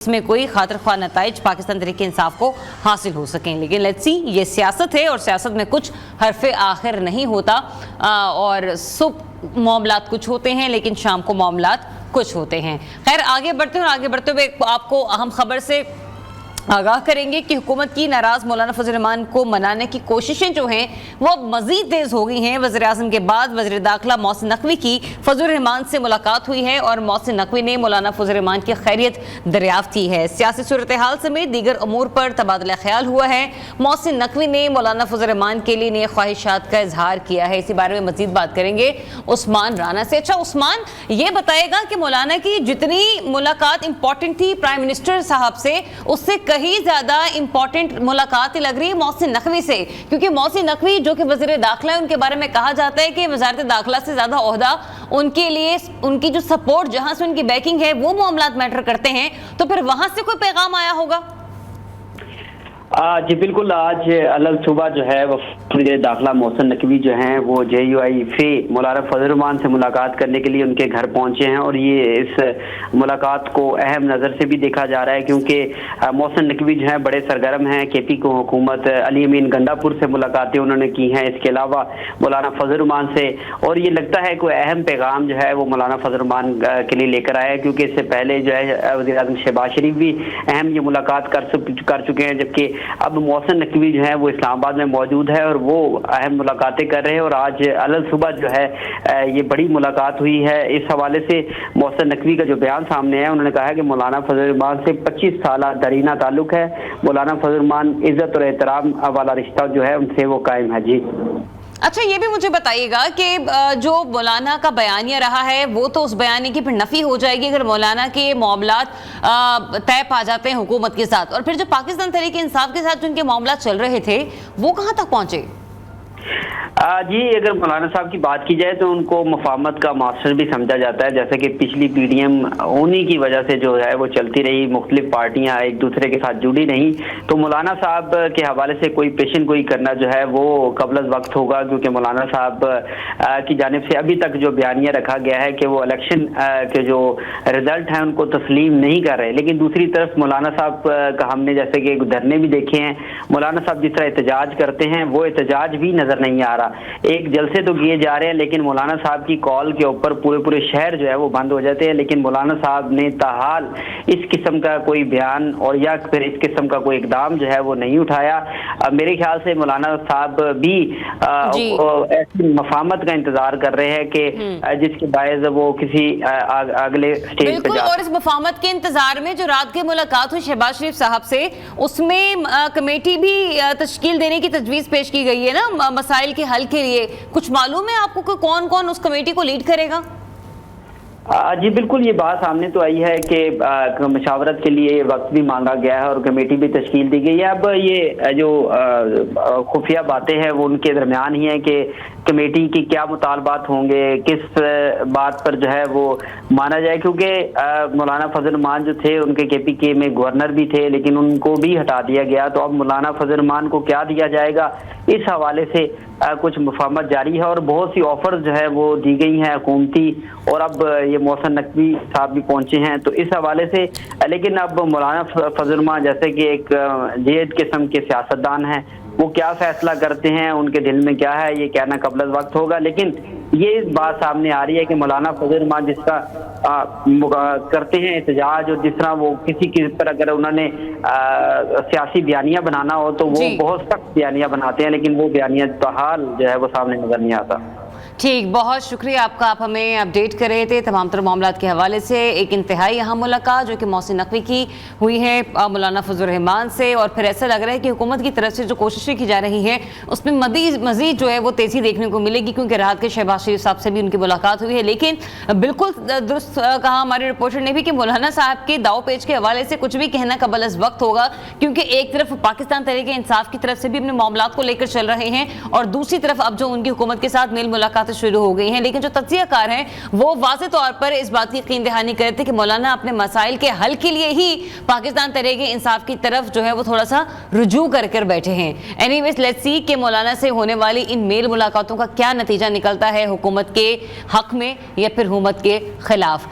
इसमें कोई खातिर ख्वाह नताइज पाकिस्तान तहरीक इंसाफ को हासिल हो सकें। लेकिन लेट्स सी, ये सियासत है और सियासत में कुछ हरफे आखिर नहीं होता और सुबह मामलात कुछ होते हैं लेकिन शाम को मामलात कुछ होते हैं। खैर आगे बढ़ते हैं और आगे बढ़ते हुए आपको अहम खबर से आगाह करेंगे कि हुकूमत की नाराज मौलाना फजल रहमान को मनाने की कोशिशें जो हैं वो मजीद तेज हो गई हैं। वज़ीर आज़म के बाद वज़ीर दाखिला मोहसिन नकवी की फजल रहमान से मुलाकात हुई है और मोहसिन नकवी ने मौलाना फजल रहमान की खैरियत दरियाफ्त की है। सियासी सूरत हाल समेत दीगर अमूर पर तबादला ख्याल हुआ है। मोहसिन नकवी ने मौलाना फजल रहमान के लिए नए ख्वाहिशात का इजहार किया है। इसी बारे में मजीद बात करेंगे उस्मान राना से। अच्छा उस्मान, ये बताएगा कि मौलाना की जितनी मुलाकात इंपॉर्टेंट थी प्राइम मिनिस्टर साहब से, उससे कहीं ज्यादा इंपॉर्टेंट मुलाकात लग रही है मोहसिन नकवी से, क्योंकि मोहसिन नकवी जो कि वज़ीर दाखिला है, उनके बारे में कहा जाता है कि वज़ारत दाखिला से ज्यादा ओहदा उनके लिए उनकी जो सपोर्ट, जहां से उनकी बैकिंग है, वो मामलात मैटर करते हैं। तो फिर वहां से कोई पैगाम आया होगा? जी बिल्कुल, आज अलग सुबह जो है वो दाखिला मोहसिन नकवी जो हैं वो JUIF मौलाना फजल रहमान से मुलाकात करने के लिए उनके घर पहुंचे हैं और ये इस मुलाकात को अहम नज़र से भी देखा जा रहा है क्योंकि मोहसिन नकवी जो हैं बड़े सरगर्म हैं। KP को हुकूमत अली अमीन गंडापुर से मुलाकातें उन्होंने की हैं, इसके अलावा मौलाना फजल रहमान से, और ये लगता है कोई अहम पैगाम जो है वो मौलाना फजल रहमान के लिए लेकर आया है क्योंकि इससे पहले जो है वज़ीर आज़म शहबाज शरीफ भी अहम ये मुलाकात कर चुके हैं, जबकि अब मोहसिन नकवी जो है वो इस्लामाबाद में मौजूद है और वो अहम मुलाकातें कर रहे हैं। और आज अलग सुबह जो है ये बड़ी मुलाकात हुई है। इस हवाले से मोहसिन नकवी का जो बयान सामने है, उन्होंने कहा है कि मौलाना फजल रहमान से 25 साल दरीना ताल्लुक है। मौलाना फजल रहमान इज्जत और एहतराम वाला रिश्ता जो है उनसे वो कायम है। जी अच्छा, ये भी मुझे बताइएगा कि जो मौलाना का बयानिया रहा है वो तो उस बयानी की फिर नफी हो जाएगी अगर मौलाना के मामलात तय पा जाते हैं हुकूमत के साथ, और फिर जो पाकिस्तान तहरीक इंसाफ के साथ जिनके मामलात चल रहे थे वो कहाँ तक पहुंचे? जी अगर मौलाना साहब की बात की जाए तो उनको मुफाहमत का मास्टर भी समझा जाता है, जैसे कि पिछली PDM होने की वजह से जो है वो चलती रही, मुख्तलिफ पार्टियां एक दूसरे के साथ जुड़ी नहीं, तो मौलाना साहब के हवाले से कोई पेशन गोई करना जो है वो कबल वक्त होगा क्योंकि मौलाना साहब की जानिब से अभी तक जो बयानिया रखा गया है कि वो इलेक्शन के जो रिजल्ट हैं उनको तस्लीम नहीं कर रहे। लेकिन दूसरी तरफ मौलाना साहब का हमने जैसे कि धरने भी देखे हैं, मौलाना साहब जिस तरह एहतजाज करते हैं वो एहतजाज भी नजर नहीं आ रहा। एक जलसे तो किए जा रहे हैं लेकिन मौलाना साहब की कॉल के ऊपर पूरे शहर जो है वो बंद हो जाते हैं, लेकिन मौलाना साहब ने ताहाल इस किस्म का कोई बयान और या फिर इस किस्म का कोई इकदाम जो है वो नहीं उठाया। मेरे ख्याल से मौलाना साहब भी ऐसी मफाहमत का इंतजार कर रहे हैं कि जिसके बायस वो किसी अगले स्टेज पे और इस मफाहमत के इंतजार में जो रात की मुलाकात हुई शहबाज शरीफ साहब से, उसमें कमेटी भी तश्कील देने की तजवीज़ पेश की गई है ना मसाइल के हल के लिए। कुछ मालूम है आपको कि कौन कौन उस कमेटी को लीड करेगा? जी बिल्कुल, ये बात सामने तो आई है कि मशावरत के लिए वक्त भी मांगा गया है और कमेटी भी तश्कील दी गई है। अब ये जो खुफिया बातें हैं वो उनके दरमियान ही है कि कमेटी की क्या मुतालबात होंगे, किस बात पर जो है वो माना जाए, क्योंकि मौलाना फजल रहमान जो थे उनके KPK में गवर्नर भी थे लेकिन उनको भी हटा दिया गया, तो अब मौलाना फजल रहमान को क्या दिया जाएगा, इस हवाले से कुछ मुफाहमत जारी है और बहुत सी ऑफर जो है वो दी गई हैं हुकूमती, और अब ये मोहसिन नकवी साहब भी पहुंचे हैं तो इस हवाले से। लेकिन अब मौलाना फजल रहमान जैसे कि एक जेद किस्म के सियासतदान हैं, वो क्या फैसला करते हैं, उनके दिल में क्या है, ये कहना कबल वक्त होगा। लेकिन ये बात सामने आ रही है कि मौलाना फजल रहमान जिसका करते हैं एहतजाज, और जिस तरह वो किसी पर अगर उन्होंने सियासी बयानिया बनाना हो तो वो बहुत सख्त बयानिया बनाते हैं, लेकिन वो बयानिया बहाल जो है वो सामने नजर नहीं आता। ठीक, बहुत शुक्रिया आपका, आप हमें अपडेट कर रहे थे तमाम तर मामलात के हवाले से। एक इंतहाई अहम मुलाकात जो कि मोहसिन नकवी की हुई है मौलाना फजल रहमान से, और फिर ऐसा लग रहा है कि हुकूमत की तरफ से जो कोशिशें की जा रही हैं उसमें मज़ीद जो है वो तेज़ी देखने को मिलेगी, क्योंकि रात के शहबाज शरीफ साहब से भी उनकी मुलाकात हुई है। लेकिन बिल्कुल दुरुस्त कहा हमारे रिपोर्टर ने भी कि मौलाना साहब के दाव पेच के हवाले से कुछ भी कहना कबल अज़ वक्त होगा, क्योंकि एक तरफ पाकिस्तान तहरीक इंसाफ की तरफ से भी अपने मामलात को लेकर चल रहे हैं और दूसरी तरफ अब जो उनकी हुकूमत के साथ मेल मुलाकात शुरू हो गई हैं। लेकिन जो तज्जियाकार हैं वो वाज़े तौर पर इस बात की यकीन दहानी कर रहे थे कि मौलाना अपने मसाइल के हल के लिए ही पाकिस्तान तहरीक इंसाफ की तरफ जो है वो थोड़ा सा रुजू कर बैठे हैं। एनीवेज लेट्स सी कि मौलाना से होने वाली इन मेल मुलाकातों का क्या नतीजा निकलता है हुकूमत के हक में या फिर हुकूमत के खिलाफ।